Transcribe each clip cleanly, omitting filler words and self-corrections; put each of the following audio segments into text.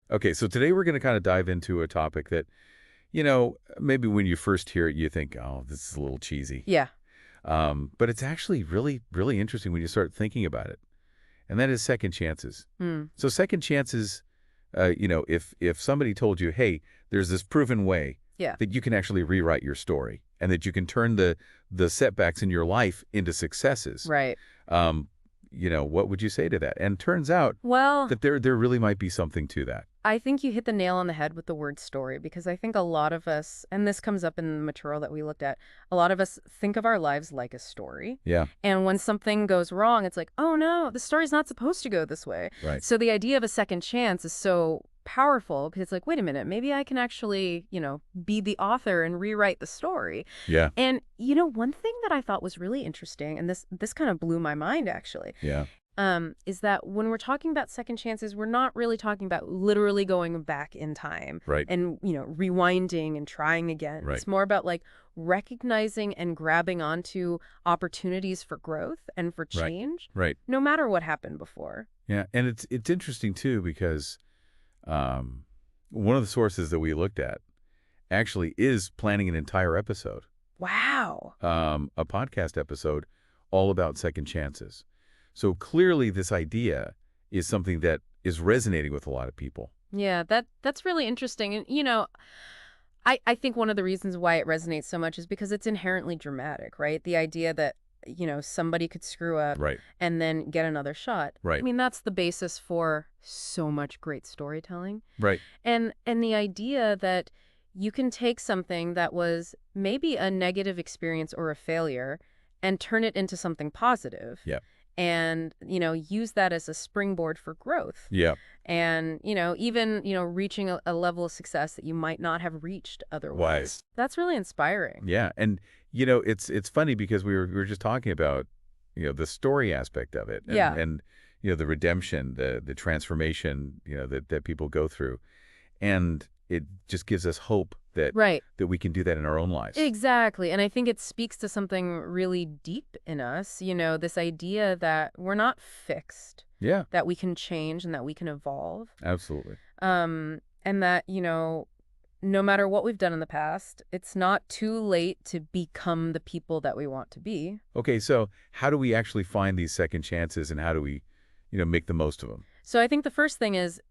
Okay, so today we're going to kind of dive into a topic that, maybe when you first hear it, you think, oh, this is a little cheesy. Yeah. But it's actually really, really interesting when you start thinking about it. And that is second chances. Mm. So second chances, if somebody told you, hey, there's this proven way Yeah. that you can actually rewrite your story and that you can turn the setbacks in your life into successes, Right. um, what would you say to that? And turns out Well, that there really might be something to that. I think you hit the nail on the head with the word story because I think a lot of us, and this comes up in the material that we looked at, a lot of us think of our lives like a story. Yeah, And when something goes wrong, it's like, oh no, the story's not supposed to go this way. right. So the idea of a second chance is so powerful because it's like, wait a minute, maybe I can actually, be the author and rewrite the story. Yeah, And, one thing that I thought was really interesting, and this kind of blew my mind actually, yeah, is that when we're talking about second chances, we're not really talking about literally going back in time right, and, rewinding and trying again. right. It's more about like recognizing and grabbing onto opportunities for growth and for Right. change, Right. no matter what happened before. Yeah, and it's interesting too because um, one of the sources that we looked at actually is planning an entire episode, Wow. a podcast episode all about second chances. So clearly this idea is something that is resonating with a lot of people. Yeah, that's really interesting. And, I think one of the reasons why it resonates so much is because it's inherently dramatic, right? The idea that, somebody could screw up Right, and then get another shot. I right, mean, that's the basis for so much great storytelling. right. And the idea that you can take something that was maybe a negative experience or a failure and turn it into something positive. Yeah, And, use that as a springboard for growth. yeah. And, even, reaching a level of success that you might not have reached otherwise. Wise. That's really inspiring. Yeah, and it's funny because we were just talking about the story aspect of it, and, Yeah. and the redemption, the transformation that people go through, and it just gives us hope that Right. that we can do that in our own lives. Exactly. And I think it speaks to something really deep in us, this idea that we're not fixed, Yeah, that we can change and that we can evolve. absolutely. And that, no matter what we've done in the past, it's not too late to become the people that we want to be. Okay, so how do we actually find these second chances, and how do we make the most of them? So I think the first thing is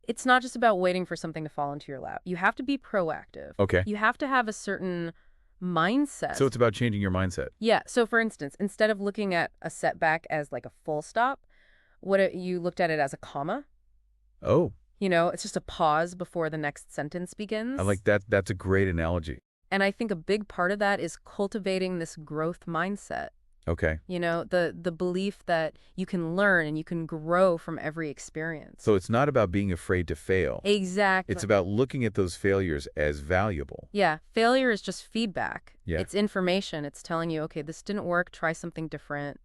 it's not just about waiting for something to fall into your lap. You have to be proactive. Okay, You have to have a certain mindset. so it's about changing your mindset. Yeah. So for instance, instead of looking at a setback as like a full stop, you looked at it as a comma. Oh, It's just a pause before the next sentence begins. I like that. That's a great analogy. And I think a big part of that is cultivating this growth mindset. Okay, The belief that you can learn and you can grow from every experience. so it's not about being afraid to fail. Exactly. It's about looking at those failures as valuable. Yeah, failure is just feedback. Yeah. It's information. It's telling you, okay, this didn't work, try something different.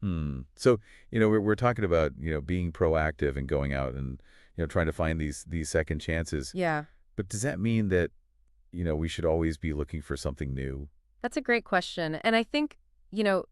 So, we're talking about, being proactive and going out and, trying to find these second chances. Yeah, But does that mean that, we should always be looking for something new? that's a great question. And I think,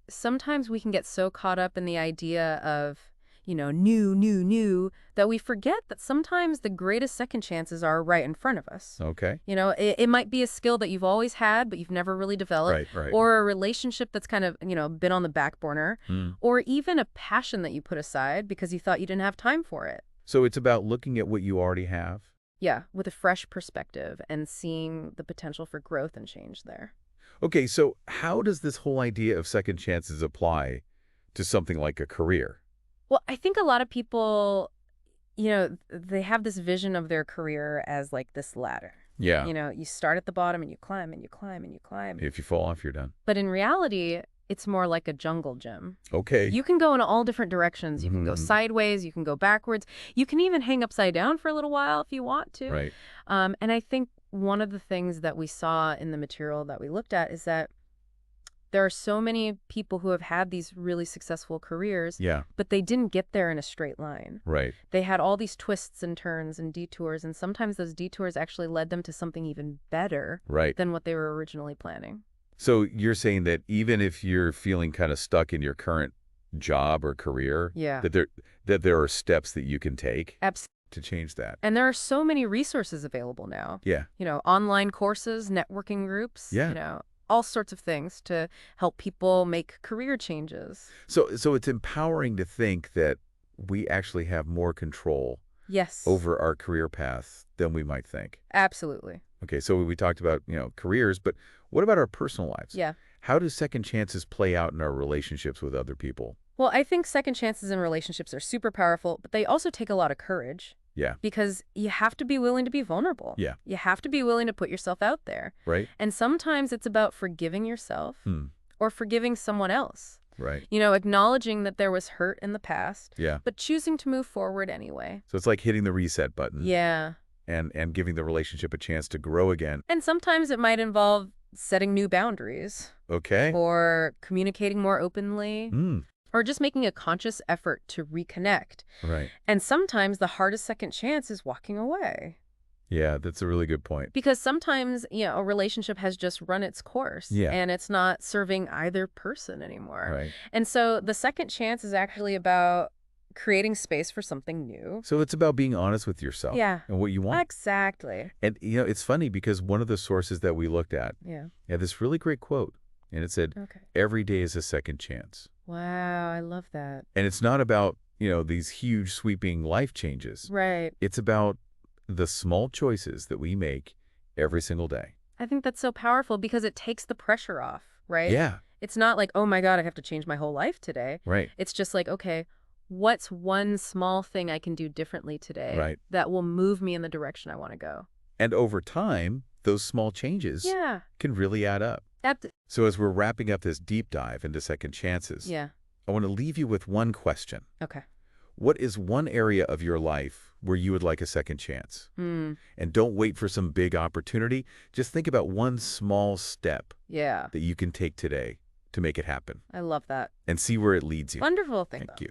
sometimes we can get so caught up in the idea of, new, that we forget that sometimes the greatest second chances are right in front of us. Okay. It might be a skill that you've always had, but you've never really developed. Right, right. Or a relationship that's kind of, been on the back burner. Hmm. Or even a passion that you put aside because you thought you didn't have time for it. So it's about looking at what you already have? Yeah, with a fresh perspective and seeing the potential for growth and change there. Okay, so how does this whole idea of second chances apply to something like a career? Well, I think a lot of people, they have this vision of their career as like this ladder. Yeah. You start at the bottom and you climb and you climb and you climb. If you fall off, you're done. But in reality, it's more like a jungle gym. Okay. You can go in all different directions. You can go Mhm. sideways. You can go backwards. You can even hang upside down for a little while if you want to. Right. And I think one of the things that we saw in the material that we looked at is that there are so many people who have had these really successful careers, Yeah. but they didn't get there in a straight line. Right. They had all these twists and turns and detours, and sometimes those detours actually led them to something even better Right. than what they were originally planning. So you're saying that even if you're feeling kind of stuck in your current job or career, Yeah. that there are steps that you can take? to change that. And there are so many resources available now. Yeah. Online courses, networking groups, Yeah. all sorts of things to help people make career changes. So it's empowering to think that we actually have more control Yes, over our career path than we might think. absolutely. Okay, so we talked about, careers, but what about our personal lives? Yeah. How do second chances play out in our relationships with other people? Well, I think second chances in relationships are super powerful, but they also take a lot of courage Yeah. because you have to be willing to be vulnerable. Yeah. You have to be willing to put yourself out there. Right? And sometimes it's about forgiving yourself or forgiving someone else. Right. Acknowledging that there was hurt in the past, Yeah. but choosing to move forward anyway. So it's like hitting the reset button Yeah. and giving the relationship a chance to grow again. And sometimes it might involve setting new boundaries Okay. or communicating more openly Mm. or just making a conscious effort to reconnect. Right. And sometimes the hardest second chance is walking away. Yeah, that's a really good point. Because sometimes, a relationship has just run its course Yeah. and it's not serving either person anymore. Right. And so the second chance is actually about creating space for something new. So it's about being honest with yourself Yeah. and what you want. Exactly. And, it's funny because one of the sources that we looked at Yeah. had this really great quote. And it said, Okay. every day is a second chance. Wow, I love that. And it's not about, these huge sweeping life changes. Right. It's about the small choices that we make every single day. I think that's so powerful because it takes the pressure off, right? Yeah. It's not like, oh my God, I have to change my whole life today. Right. It's just like, okay, what's one small thing I can do differently today Right. that will move me in the direction I want to go? And over time, those small changes Yeah. can really add up. That, So as we're wrapping up this deep dive into second chances, yeah. I want to leave you with one question. Okay. What is one area of your life where you would like a second chance? And don't wait for some big opportunity. Just think about one small step Yeah. that you can take today to make it happen I love that. and see where it leads you. Wonderful thing. Thank you.